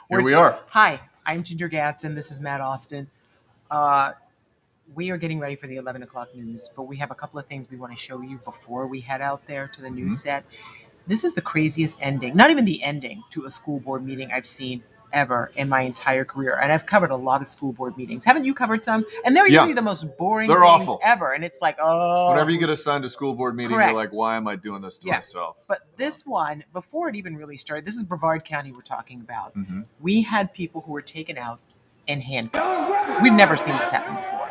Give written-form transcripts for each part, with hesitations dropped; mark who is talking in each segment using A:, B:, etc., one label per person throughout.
A: Here we are.
B: Hi, I'm Ginger Gatson. This is Matt Austin. We are getting ready for the 11 o'clock news, but we have a couple of things we want to show you before we head out there to the news set. This is the craziest ending, not even the ending, to a school board meeting I've seen ever in my entire career. And I've covered a lot of school board meetings. Haven't you covered some? And they're usually the most boring
A: They're
B: things
A: awful.
B: ever. And it's like, oh.
A: Whenever you get assigned a school board meeting,
B: Correct.
A: you're like, why am I doing this to myself?
B: But this one, before it even really started, this is Brevard County we're talking about. We had people who were taken out in handcuffs. We've never seen this happen before.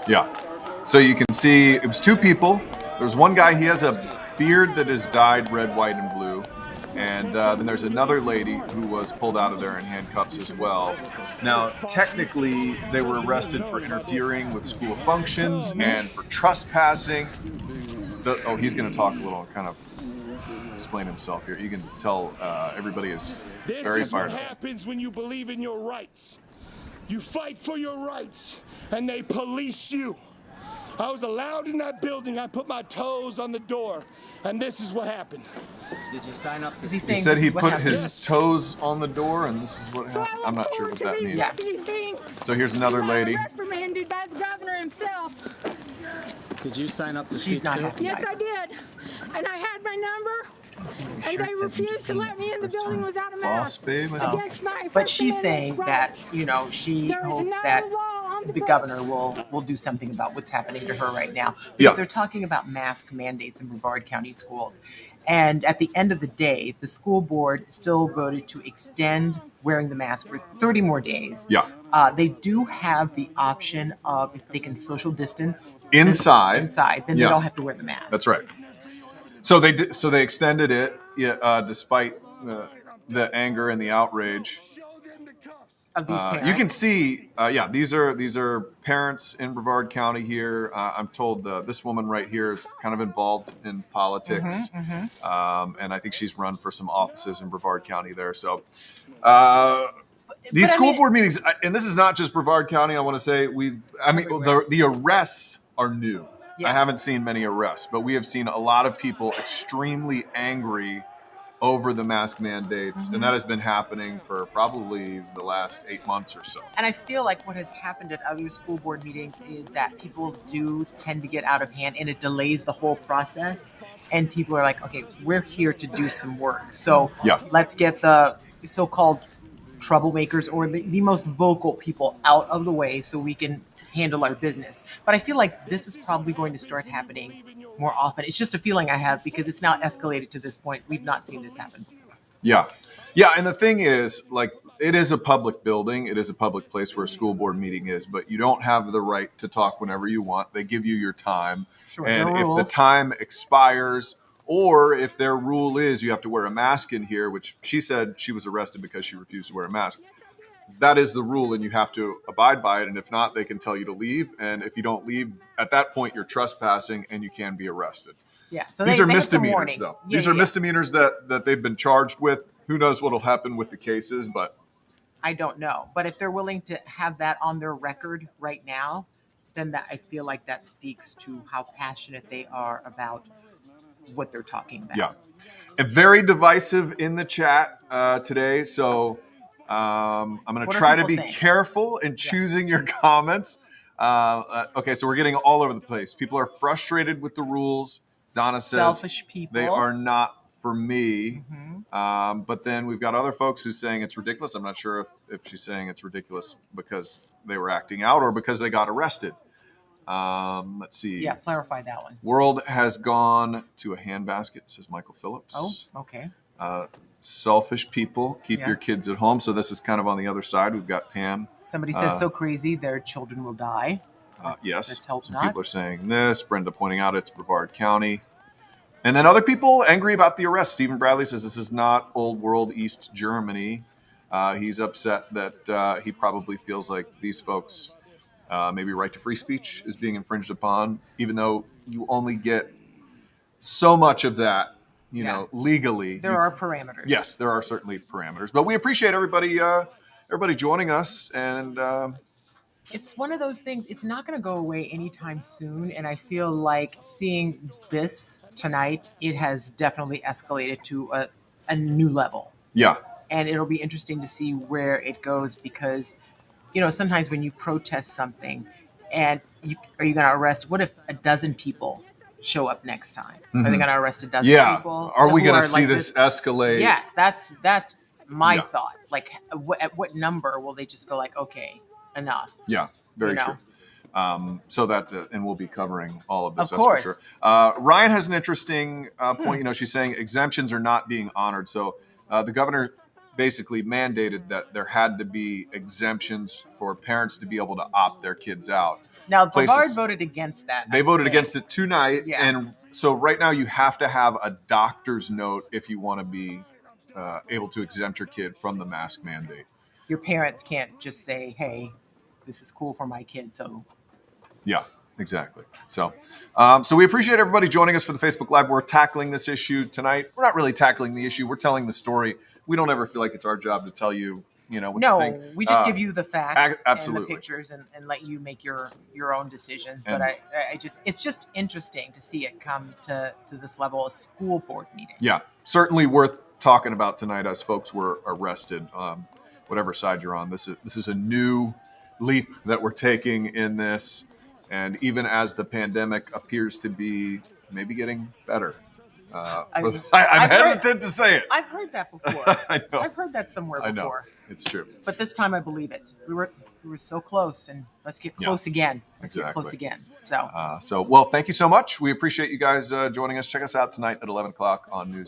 A: Yeah. So you can see it was two people. There's one guy, he has a beard that is dyed red, white, and blue. And then there's another lady who was pulled out of there in handcuffs as well. Now, technically, they were arrested for interfering with school functions and for trespassing. He's going to talk a little and kind of explain himself here. You can tell everybody is very fired up.
C: This is what happens when you believe in your rights. You fight for your rights, and they police you. I was allowed in that building. I put my toes on the door, and this is what happened.
D: Did you sign up?
A: He said he put his toes on the door, and this is what happened. I'm not sure what that means.
B: Yeah.
A: So here's another lady.
E: Reprimanded by the governor himself.
D: Did you sign up to
B: She's
D: speak
B: not
D: too?
B: happy.
E: Yes, I did. And I had my number. And they refused to let me in the building without a
A: Boss,
E: mask.
A: babe.
E: Against my
B: But
E: First
B: she's
E: Amendment
B: saying that,
E: rights.
B: she
E: There is
B: hopes
E: no
B: that
E: law on
B: the
E: books.
B: governor will do something about what's happening to her right now. Because they're talking about mask mandates in Brevard County schools. And at the end of the day, the school board still voted to extend wearing the mask for 30 more days.
A: Yeah.
B: They do have the option of if they can social distance
A: Inside,
B: then they don't have to wear the mask.
A: That's right. So they did. So they extended it, despite the anger and the outrage.
B: Of these parents.
A: You can see, these are parents in Brevard County here. I'm told this woman right here is kind of involved in politics, and I think she's run for some offices in Brevard County there. So these school board meetings, and this is not just Brevard County. I want to say the arrests are new.
B: Yeah.
A: I haven't seen many arrests, but we have seen a lot of people extremely angry over the mask mandates, and that has been happening for probably the last 8 months or so.
B: And I feel like what has happened at other school board meetings is that people do tend to get out of hand, and it delays the whole process. And people are like, okay, we're here to do some work. So let's get the so-called troublemakers or the most vocal people out of the way so we can handle our business. But I feel like this is probably going to start happening more often. It's just a feeling I have because it's now escalated to this point. We've not seen this happen.
A: Yeah. And the thing is, like, it is a public building. It is a public place where a school board meeting is, but you don't have the right to talk whenever you want. They give you your time.
B: Sure,
A: and
B: there are
A: if the time expires, or if their rule is you have to wear a mask in here, which she said she was arrested because she refused to wear a mask. That is the rule, and you have to abide by it. And if not, they can tell you to leave. And if you don't leave, at that point, you're trespassing and you can be arrested.
B: Yeah. So
A: these are misdemeanors,
B: though.
A: These are misdemeanors that they've been charged with. Who knows what will happen with the cases, but
B: I don't know. But if they're willing to have that on their record right now, then I feel like that speaks to how passionate they are about what they're talking about.
A: Yeah. And very divisive in the chat today. So I'm going to try to be careful in choosing your comments. Okay, so we're getting all over the place. People are frustrated with the rules. Donna says
B: selfish people.
A: They are not for me. But then we've got other folks who's saying it's ridiculous. I'm not sure if she's saying it's ridiculous because they were acting out or because they got arrested. Let's see.
B: Yeah, clarify that one.
A: World has gone to a handbasket, says Michael Phillips.
B: Oh, okay.
A: Selfish people, keep your kids at home. So this is kind of on the other side. We've got Pam.
B: Somebody says so crazy their children will die.
A: Yes.
B: Let's hope
A: Some
B: not.
A: people are saying this. Brenda pointing out it's Brevard County. And then other people angry about the arrest. Stephen Bradley says this is not old world East Germany. He's upset that he probably feels like these folks, maybe right to free speech is being infringed upon, even though you only get so much of that, you know, legally.
B: There are parameters.
A: Yes, there are certainly parameters. But we appreciate everybody joining us. And
B: it's one of those things, it's not going to go away anytime soon. And I feel like seeing this tonight, it has definitely escalated to a new level.
A: Yeah.
B: and it'll be interesting to see where it goes because, you know, sometimes when you protest something, and are you going to arrest? What if a dozen people show up next time? Are they going to arrest a dozen people?
A: Are we
B: who
A: going to
B: are
A: see
B: like
A: this escalate?
B: Yes, that's my
A: Yeah.
B: thought. Like, at what number will they just go like, okay, enough?
A: Yeah, very
B: You know?
A: true. So that, and we'll be covering all of this.
B: Of
A: that's
B: course.
A: For sure. Ryan has an interesting point. You know, she's saying exemptions are not being honored. So the governor basically mandated that there had to be exemptions for parents to be able to opt their kids out.
B: Now,
A: Places-
B: Brevard voted against that.
A: They
B: I
A: voted
B: think.
A: against it tonight,
B: Yeah.
A: and so right now you have to have a doctor's note if you want to be able to exempt your kid from the mask mandate.
B: Your parents can't just say, "Hey, this is cool for my kid." So
A: Yeah, exactly. So, so we appreciate everybody joining us for the Facebook Live. We're tackling this issue tonight. We're not really tackling the issue. We're telling the story. We don't ever feel like it's our job to tell you, you know, what to think.
B: we just give you the facts
A: absolutely.
B: and the pictures and let you make your own decisions.
A: And-
B: But it's just interesting to see it come to this level, a school board meeting.
A: Yeah, certainly worth talking about tonight as folks were arrested. Whatever side you're on, this is a new leap that we're taking in this. And even as the pandemic appears to be maybe getting better, I'm hesitant to say it.
B: I've heard that before.
A: I know.
B: I've heard that somewhere
A: I know.
B: before.
A: It's true.
B: But this time I believe it. We were so close, and let's get close again. Let's get close
A: Exactly.
B: again. So.
A: Well, thank you so much. We appreciate you guys joining us. Check us out tonight at 11 o'clock on News